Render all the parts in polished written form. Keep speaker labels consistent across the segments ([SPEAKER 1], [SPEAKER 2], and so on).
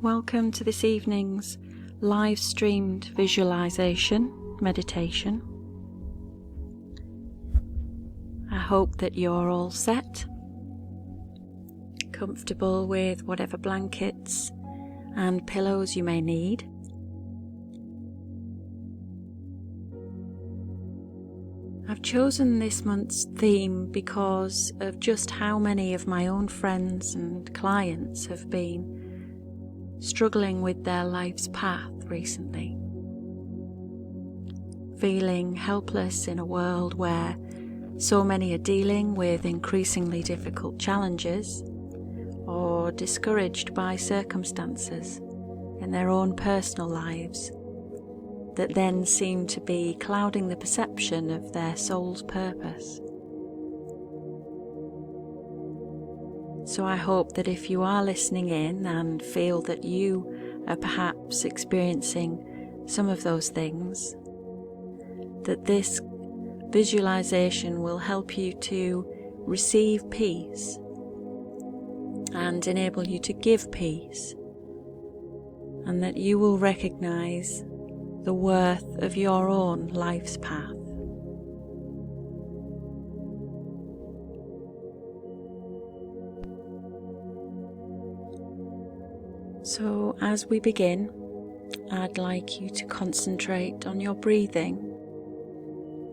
[SPEAKER 1] Welcome to this evening's live streamed visualization meditation. I hope that you're all set, comfortable with whatever blankets and pillows you may need. I've chosen this month's theme because of just how many of my own friends and clients have been struggling with their life's path recently, feeling helpless in a world where so many are dealing with increasingly difficult challenges, or discouraged by circumstances in their own personal lives that then seem to be clouding the perception of their soul's purpose. So I hope that if you are listening in and feel that you are perhaps experiencing some of those things, that this visualization will help you to receive peace and enable you to give peace, and that you will recognize the worth of your own life's path. So as we begin, I'd like you to concentrate on your breathing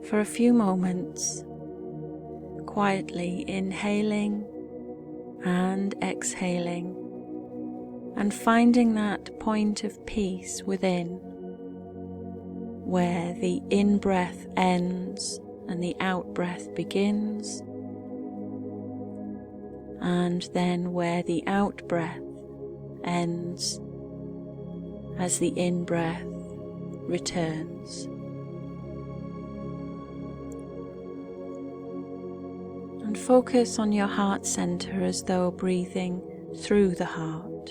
[SPEAKER 1] for a few moments, quietly inhaling and exhaling, and finding that point of peace within, where the in-breath ends and the out-breath begins, and then where the out-breath ends as the in-breath returns. And focus on your heart center as though breathing through the heart,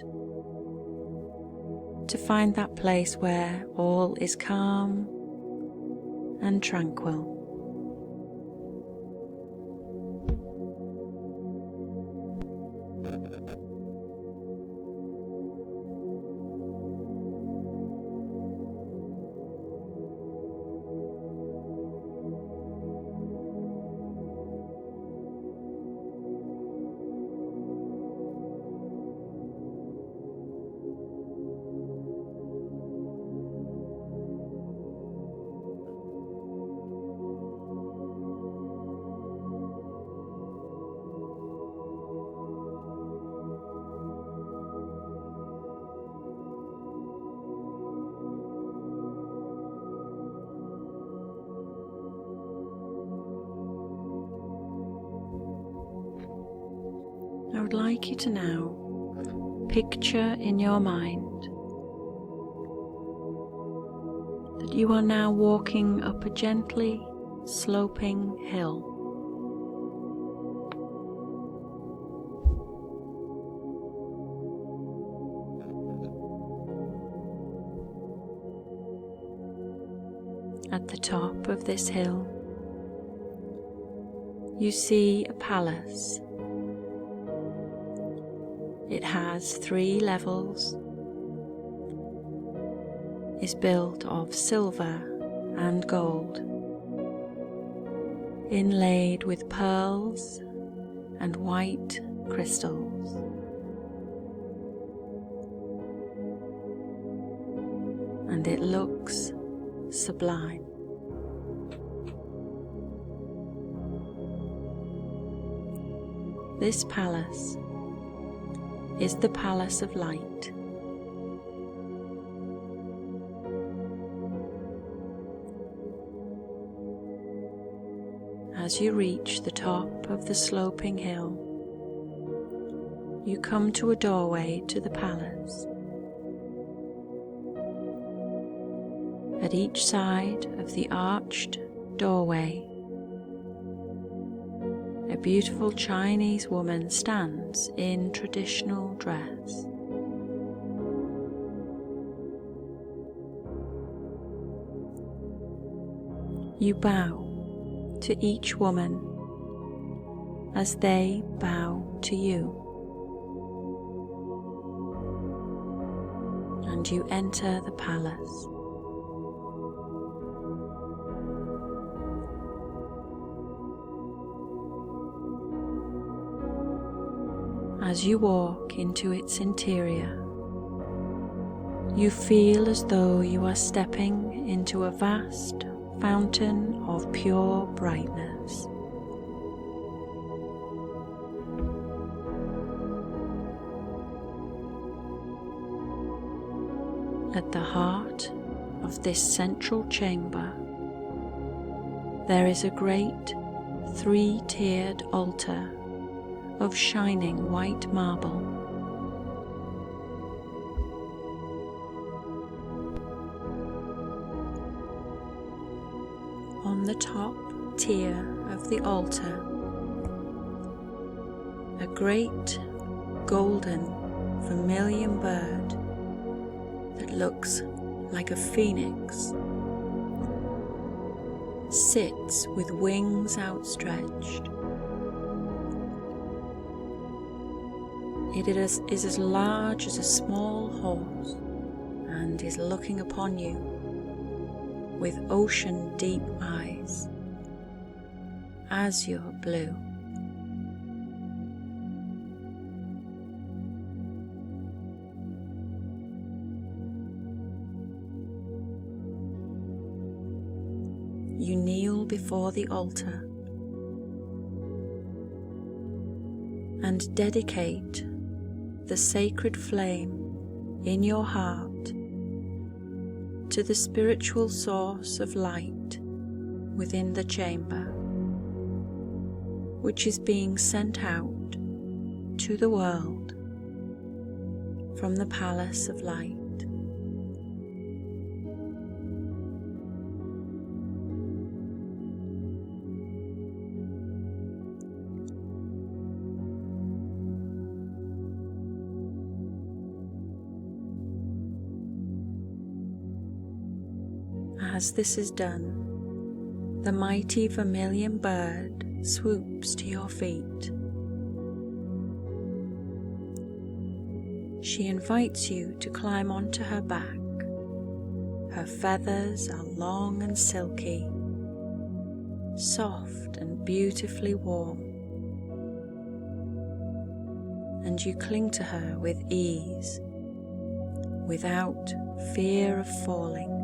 [SPEAKER 1] to find that place where all is calm and tranquil. I would like you to now picture in your mind that you are now walking up a gently sloping hill. At the top of this hill, you see a palace. It has 3 levels, is built of silver and gold, inlaid with pearls and white crystals. And it looks sublime. This palace is the Palace of Light. As you reach the top of the sloping hill, you come to a doorway to the palace. At each side of the arched doorway, a beautiful Chinese woman stands in traditional dress. You bow to each woman as they bow to you. and you enter the palace. As you walk into its interior, you feel as though you are stepping into a vast fountain of pure brightness. At the heart of this central chamber, there is a great three-tiered altar of shining white marble. On the top tier of the altar, a great golden vermilion bird that looks like a phoenix sits with wings outstretched. It is as large as a small horse and is looking upon you with ocean-deep eyes, azure blue. You kneel before the altar and dedicate the sacred flame in your heart to the spiritual source of light within the chamber, which is being sent out to the world from the Palace of Light. As this is done, the mighty vermilion bird swoops to your feet. She invites you to climb onto her back. Her feathers are long and silky, soft and beautifully warm, and you cling to her with ease, without fear of falling.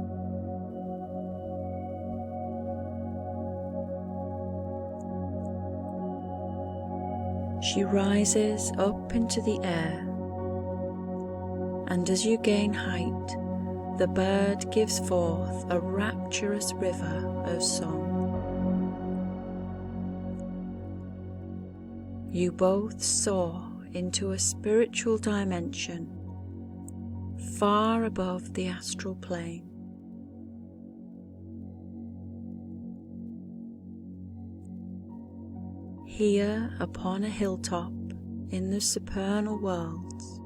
[SPEAKER 1] She rises up into the air, and as you gain height, the bird gives forth a rapturous river of song. You both soar into a spiritual dimension far above the astral plane. Here upon a hilltop in the supernal worlds,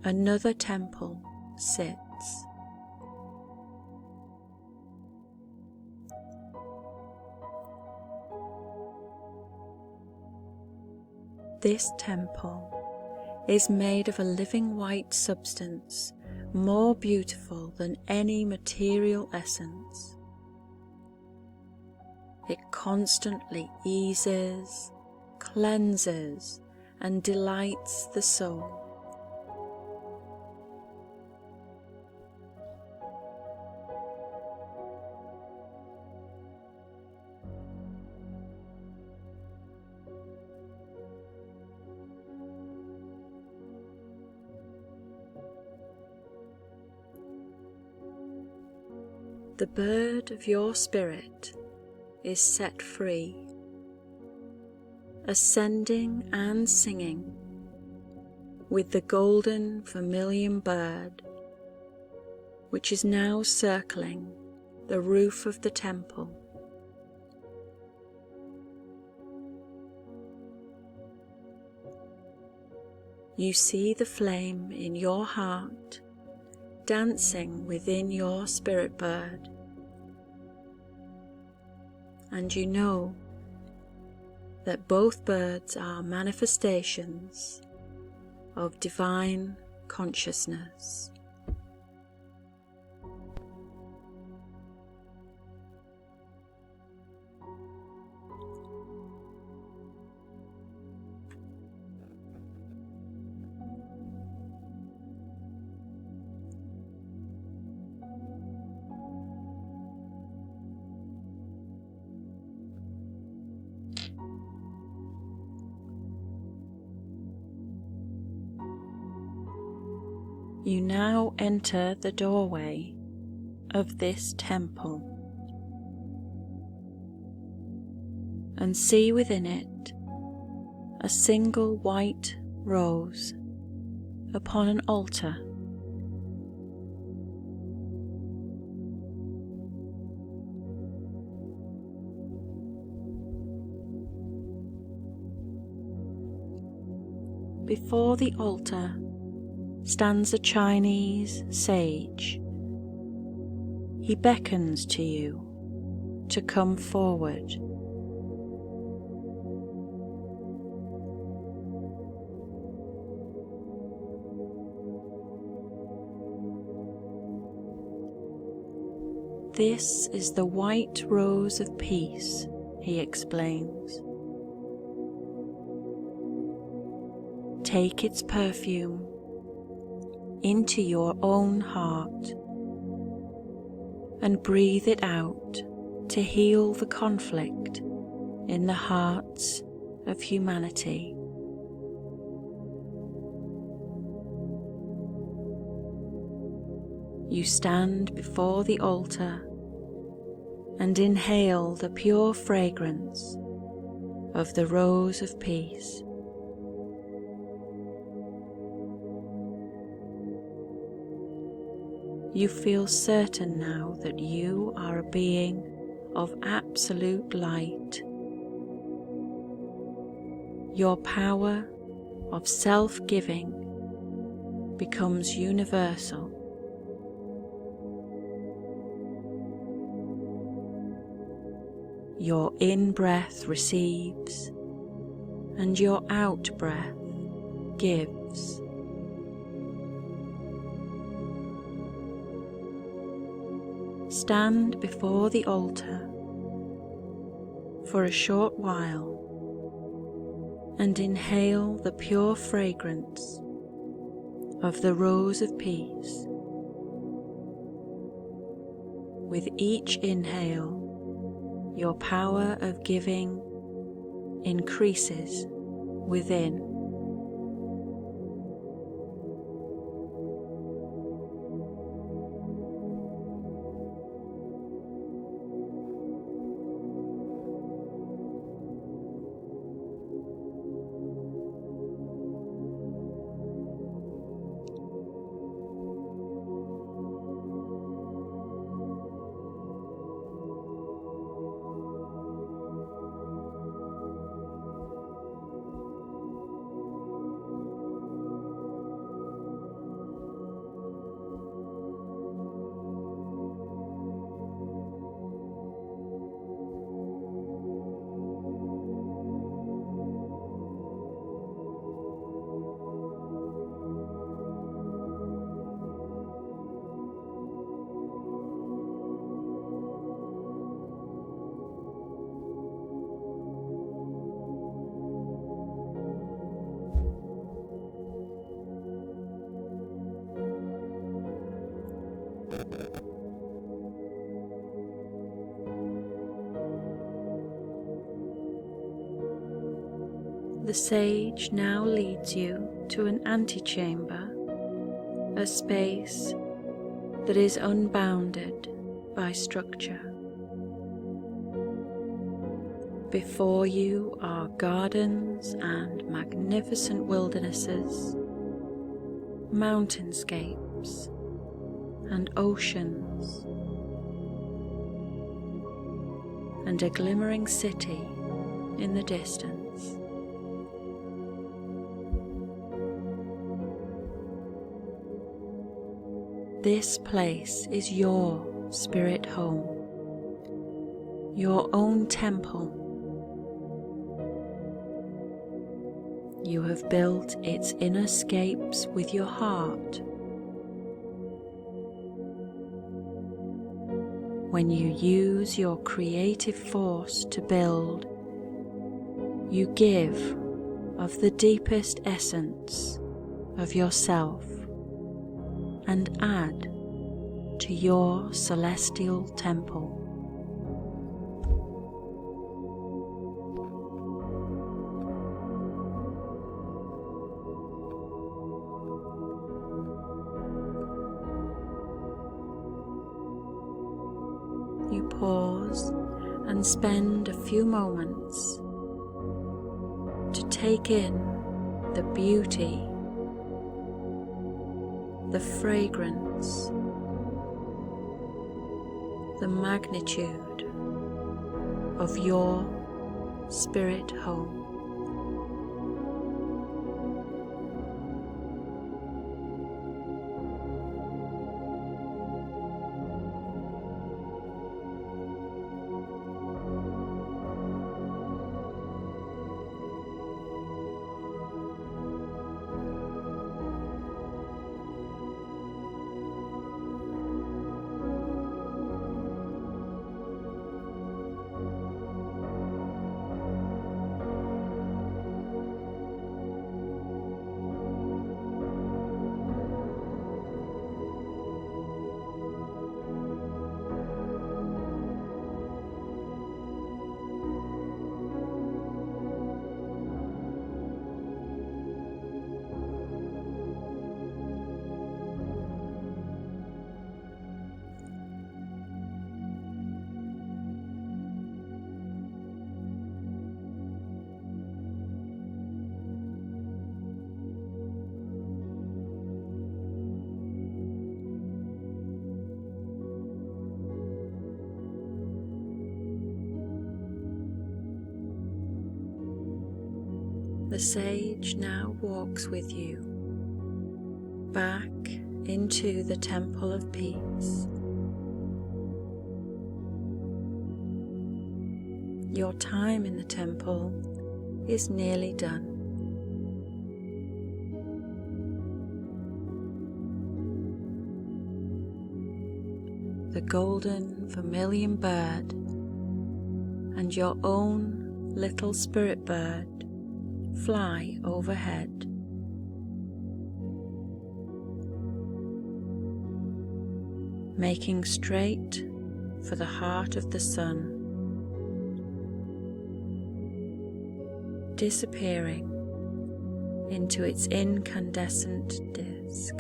[SPEAKER 1] another temple sits. This temple is made of a living white substance more beautiful than any material essence. It constantly eases, cleanses, and delights the soul. The bird of your spirit is set free, ascending and singing with the golden vermilion bird, which is now circling the roof of the temple. You see the flame in your heart dancing within your spirit bird, and you know that both birds are manifestations of divine consciousness. You now enter the doorway of this temple and see within it a single white rose upon an altar. Before the altar stands a Chinese sage. He beckons to you to come forward. This is the white rose of peace, he explains. Take its perfume into your own heart and breathe it out to heal the conflict in the hearts of humanity. You stand before the altar and inhale the pure fragrance of the rose of peace. You feel certain now that you are a being of absolute light. Your power of self-giving becomes universal. Your in-breath receives and your out-breath gives. Stand before the altar for a short while and inhale the pure fragrance of the rose of peace. With each inhale, your power of giving increases within. The sage now leads you to an antechamber, a space that is unbounded by structure. Before you are gardens and magnificent wildernesses, mountainscapes and oceans, and a glimmering city in the distance. This place is your spirit home, your own temple. You have built its inner scapes with your heart. When you use your creative force to build, you give of the deepest essence of yourself and add to your celestial temple. and spend a few moments to take in the beauty, the fragrance, the magnitude of your spirit home. The sage now walks with you back into the Temple of Peace. Your time in the temple is nearly done. The golden vermilion bird and your own little spirit bird fly overhead. Making straight for the heart of the sun, disappearing into its incandescent disk.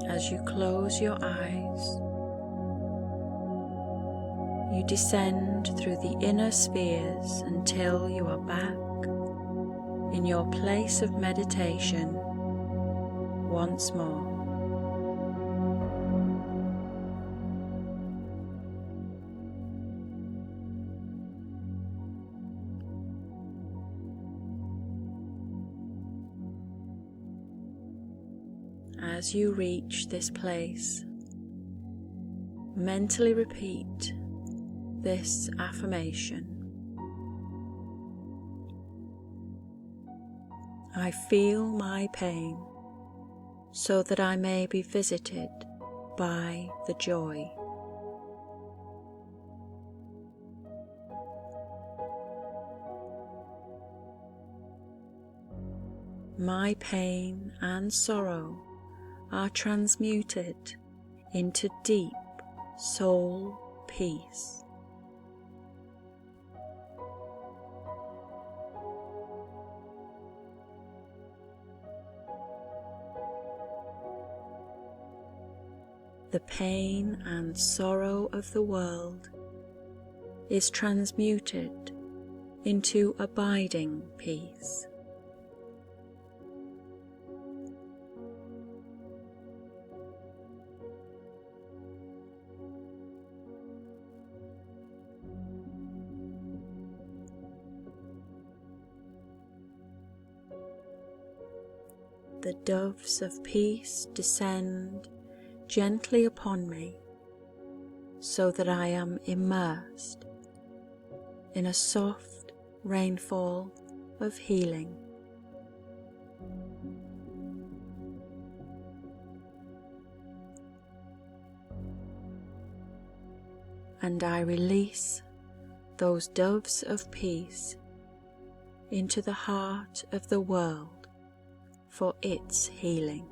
[SPEAKER 1] As you close your eyes, you descend through the inner spheres until you are back in your place of meditation once more. As you reach this place, mentally repeat this affirmation. I feel my pain so that I may be visited by the joy. My pain and sorrow are transmuted into deep soul peace. The pain and sorrow of the world is transmuted into abiding peace. The doves of peace descend gently upon me, so that I am immersed in a soft rainfall of healing. And I release those doves of peace into the heart of the world for its healing.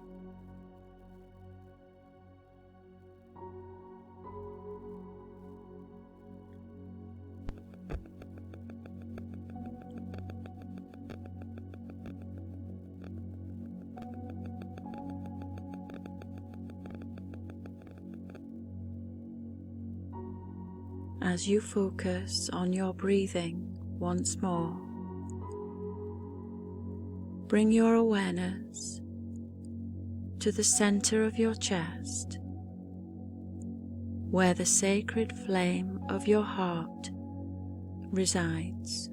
[SPEAKER 1] as you focus on your breathing once more, bring your awareness to the center of your chest, where the sacred flame of your heart resides.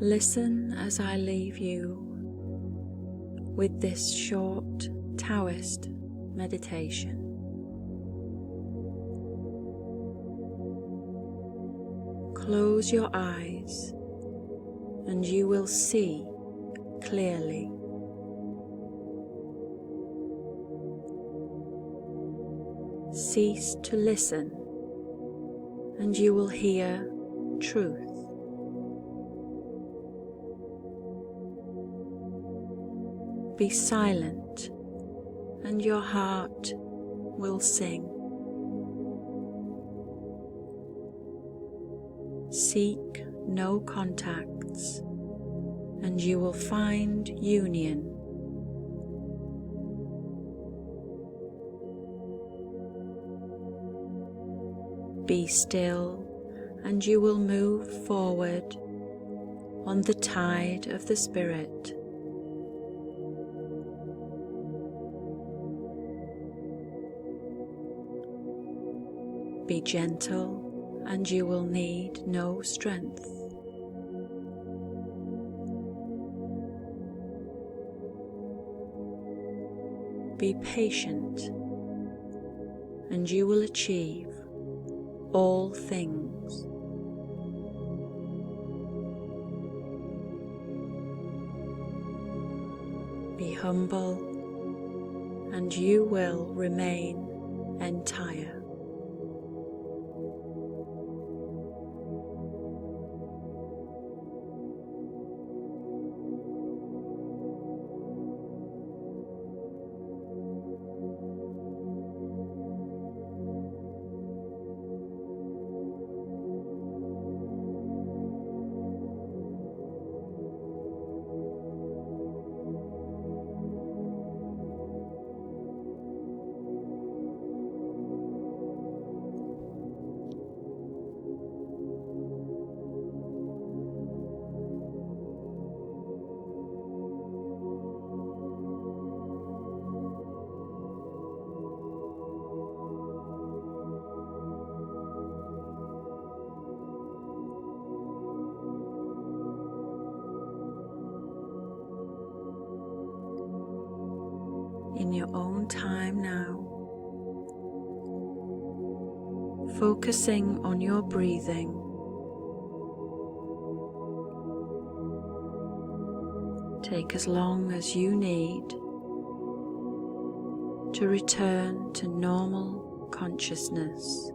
[SPEAKER 1] Listen as I leave you with this short Taoist meditation. Close your eyes and you will see clearly. Cease to listen and you will hear truth. Be silent and your heart will sing. Seek no contacts and you will find union. Be still and you will move forward on the tide of the Spirit. Be gentle and you will need no strength. Be patient and you will achieve all things. Be humble and you will remain entire. In your own time now, focusing on your breathing, take as long as you need to return to normal consciousness.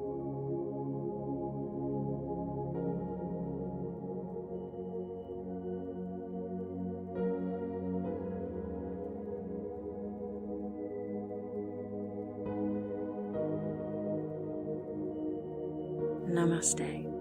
[SPEAKER 1] Namaste.